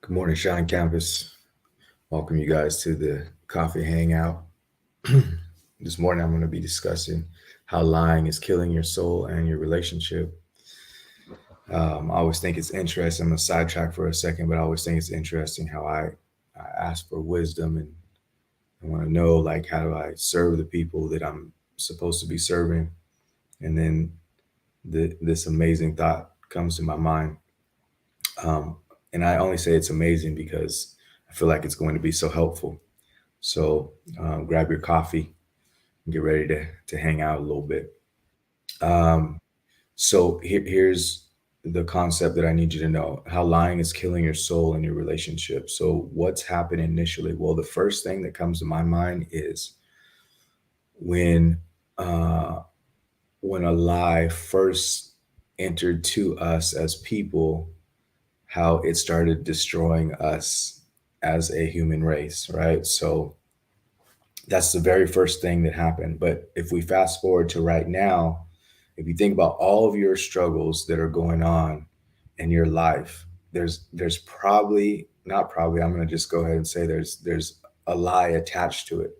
Good morning, Shine Campus. Welcome you guys to the coffee hangout. This morning, I'm going to be discussing how lying is killing your soul and your relationship. I always think it's interesting. I'm going to sidetrack for a second, but I always think it's interesting how I ask for wisdom and I want to know, like, how do I serve the people that I'm supposed to be serving? And then this amazing thought comes to my mind. Um, and I only say it's amazing because I feel like it's going to be so helpful. So grab your coffee and get ready to hang out a little bit. Um, here's the concept that I need you to know: how lying is killing your soul and your relationship. So what's happened initially? Well, the first thing that comes to my mind is when uh, when a lie first entered to us as people, how it started destroying us as a human race, right? So that's the very first thing that happened. But if we fast forward to right now, if you think about all of your struggles that are going on in your life, there's probably not probably. I'm going to just go ahead and say there's a lie attached to it,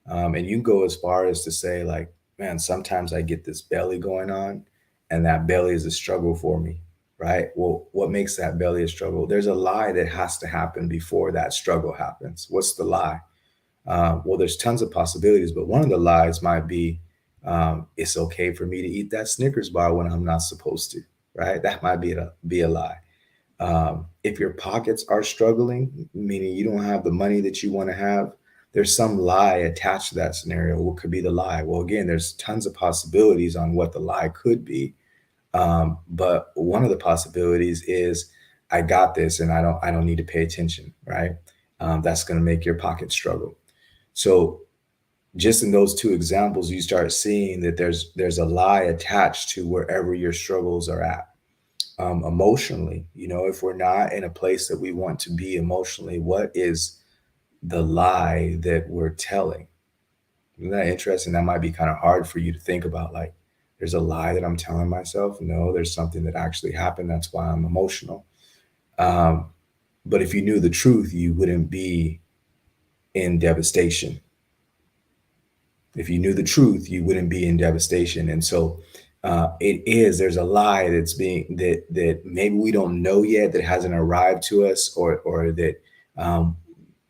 and you can go as far as to say like, man, sometimes I get this belly going on, and that belly is a struggle for me, right? Well, what makes that belly a struggle? There's a lie that has to happen before that struggle happens. What's the lie? Well, there's tons of possibilities, but one of the lies might be it's okay for me to eat that Snickers bar when I'm not supposed to, right? That might be a lie. If your pockets are struggling, meaning you don't have the money that you want to have, there's some lie attached to that scenario. What could be the lie? Well, again, there's tons of possibilities on what the lie could be. But one of the possibilities is I got this and I don't need to pay attention, right? That's going to make your pocket struggle. So just in those two examples, you start seeing that there's a lie attached to wherever your struggles are at. Emotionally, if we're not in a place that we want to be emotionally, what is the lie that we're telling? Isn't that interesting? That might be kind of hard for you to think about. Like, there's a lie that I'm telling myself. No, there's something that actually happened. That's why I'm emotional. Um, but if you knew the truth, you wouldn't be in devastation. If you knew the truth, you wouldn't be in devastation. And so there's a lie that maybe we don't know yet, that hasn't arrived to us, or that um,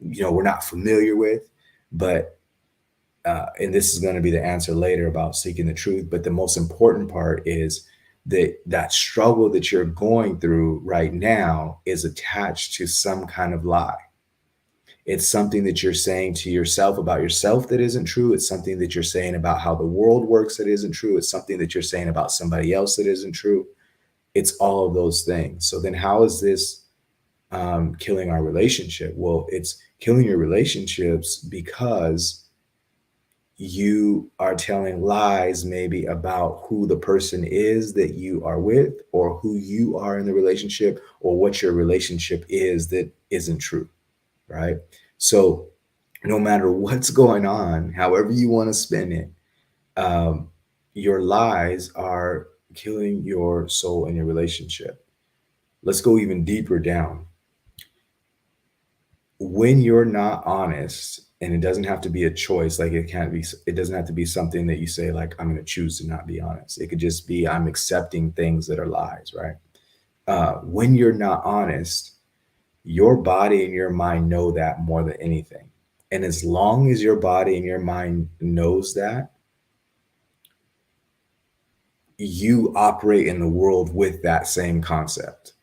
we're not familiar with. But and this is going to be the answer later about seeking the truth. But the most important part is that struggle that you're going through right now is attached to some kind of lie. It's something that you're saying to yourself about yourself that isn't true. It's something that you're saying about how the world works that isn't true. It's something that you're saying about somebody else that isn't true. It's all of those things. So then, how is this killing our relationship? Well, it's killing your relationships because you are telling lies maybe about who the person is that you are with, or who you are in the relationship, or what your relationship is that isn't true, right? So no matter what's going on, however you want to spin it, um, your lies are killing your soul and your relationship. Let's go even deeper down. When you're not honest, and it doesn't have to be a choice, like it doesn't have to be something that you say, like, I'm going to choose to not be honest. It could just be, I'm accepting things that are lies, right? When you're not honest, your body and your mind know that more than anything. And as long as your body and your mind knows that, you operate in the world with that same concept.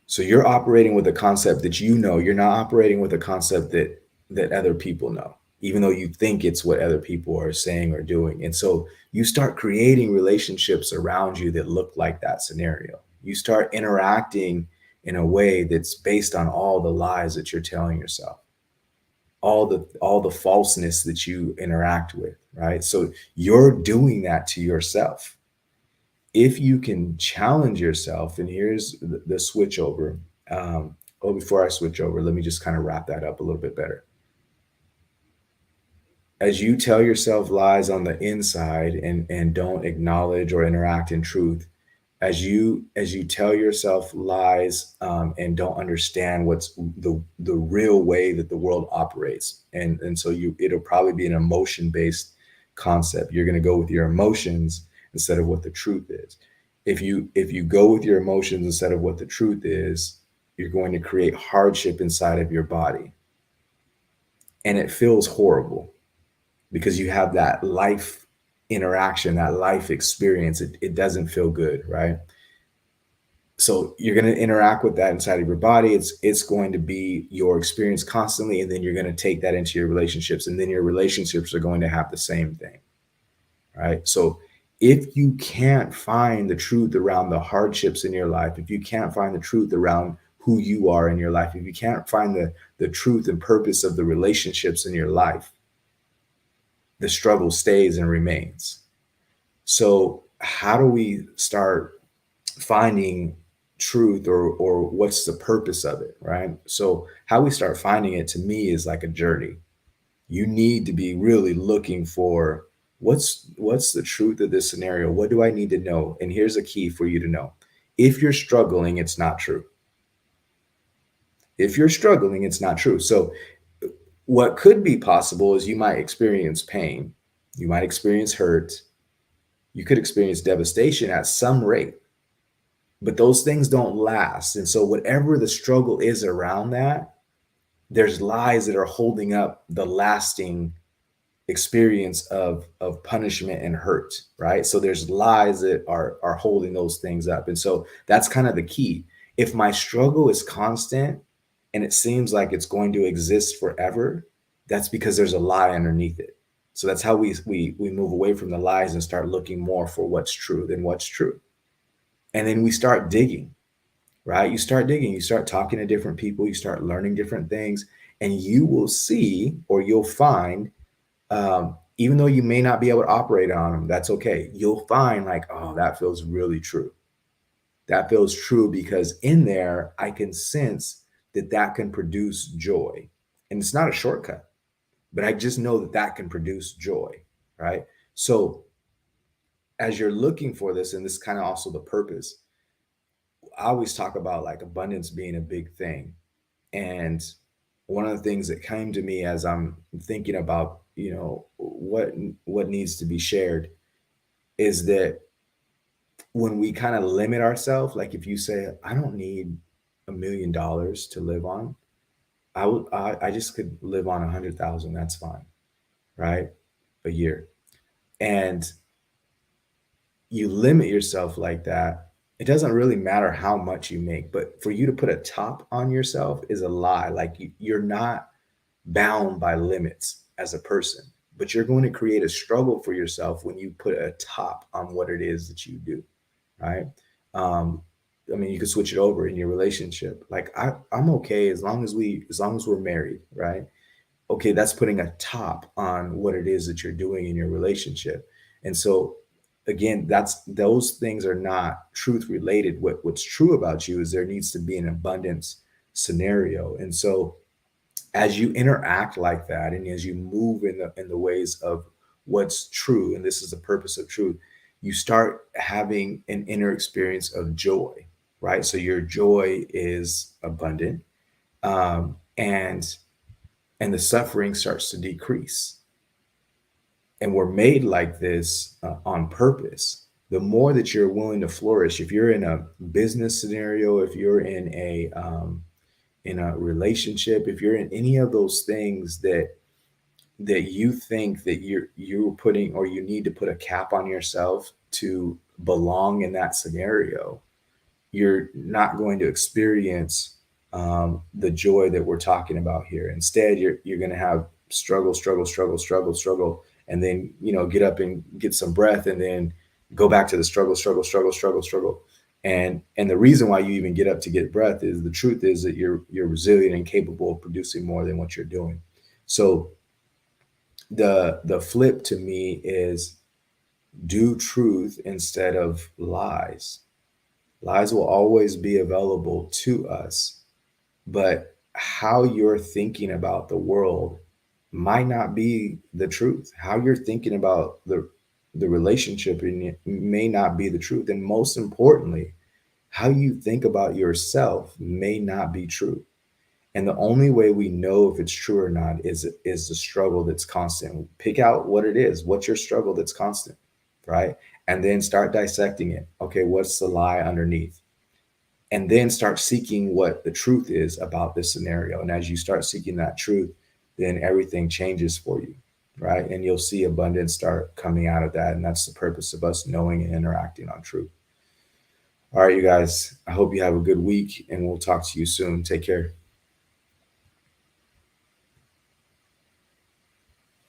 So you're operating with a concept that you know. You're not operating with a concept that other people know, even though you think it's what other people are saying or doing. And so you start creating relationships around you that look like that scenario. You start interacting in a way that's based on all the lies that you're telling yourself, all the falseness that you interact with, right? So you're doing that to yourself. If you can challenge yourself, and here's the switch over. Before I switch over, let me just kind of wrap that up a little bit better. As you tell yourself lies on the inside and don't acknowledge or interact in truth, As you tell yourself lies, and don't understand what's the real way that the world operates, and so it'll probably be an emotion based concept. You're going to go with your emotions instead of what the truth is. If you go with your emotions instead of what the truth is, you're going to create hardship inside of your body, and it feels horrible because you have that life interaction, that life experience. It doesn't feel good, right? So you're going to interact with that inside of your body. It's going to be your experience constantly, and then you're going to take that into your relationships, and then your relationships are going to have the same thing, right? So if you can't find the truth around the hardships in your life, if you can't find the truth around who you are in your life, if you can't find the truth and purpose of the relationships in your life, the struggle stays and remains. So how do we start finding truth, or what's the purpose of it, right? So how we start finding it, to me, is like a journey. You need to be really looking for what's the truth of this scenario. What do I need to know? And here's a key for you to know: if you're struggling, it's not true. If you're struggling, it's not true. So what could be possible is you might experience pain, you might experience hurt, you could experience devastation at some rate, but those things don't last. And so whatever the struggle is around that, there's lies that are holding up the lasting experience of punishment and hurt, right? So there's lies that are holding those things up. And so that's kind of the key. If my struggle is constant and it seems like it's going to exist forever, that's because there's a lie underneath it. So that's how we move away from the lies and start looking more for what's true than what's true. And then we start digging, right? You start digging, you start talking to different people, you start learning different things, and you will see, or you'll find, even though you may not be able to operate on them, that's okay. You'll find, like, oh, that feels really true. That feels true because in there, I can sense that that can produce joy. And it's not a shortcut, but I just know that that can produce joy, right? So as you're looking for this, and this is kind of also the purpose, I always talk about like abundance being a big thing. And one of the things that came to me as I'm thinking about, what needs to be shared, is that when we kind of limit ourselves, like if you say, I don't need $1 million to live on, I just could live on 100,000. That's fine, right? A year. And you limit yourself like that, it doesn't really matter how much you make, but for you to put a top on yourself is a lie. Like you're not bound by limits as a person, but you're going to create a struggle for yourself when you put a top on what it is that you do, right? Um, I mean, you could switch it over in your relationship. Like I'm okay as long as we're married, right? Okay, that's putting a top on what it is that you're doing in your relationship. And so again, those things are not truth related. What's true about you is there needs to be an abundance scenario. And so as you interact like that, and as you move in the ways of what's true, and this is the purpose of truth, you start having an inner experience of joy, right? So your joy is abundant, and the suffering starts to decrease. And we're made like this on purpose. The more that you're willing to flourish, if you're in a business scenario, if you're in a relationship, if you're in any of those things that you think that you're putting, or you need to put a cap on yourself to belong in that scenario, you're not going to experience the joy that we're talking about here. Instead, you're going to have struggle, struggle, struggle, struggle, struggle, and then get up and get some breath, and then go back to the struggle, struggle, struggle, struggle, struggle. And the reason why you even get up to get breath is, the truth is that you're resilient and capable of producing more than what you're doing. So the flip to me is, do truth instead of lies. Lies will always be available to us, but how you're thinking about the world might not be the truth. How you're thinking about the relationship in it may not be the truth. And most importantly, how you think about yourself may not be true. And the only way we know if it's true or not is the struggle that's constant. Pick out what it is. What's your struggle that's constant, right? And then start dissecting it. Okay, what's the lie underneath? And then start seeking what the truth is about this scenario. And as you start seeking that truth, then everything changes for you, right? And you'll see abundance start coming out of that. And that's the purpose of us knowing and interacting on truth. All right, you guys, I hope you have a good week and we'll talk to you soon. Take care.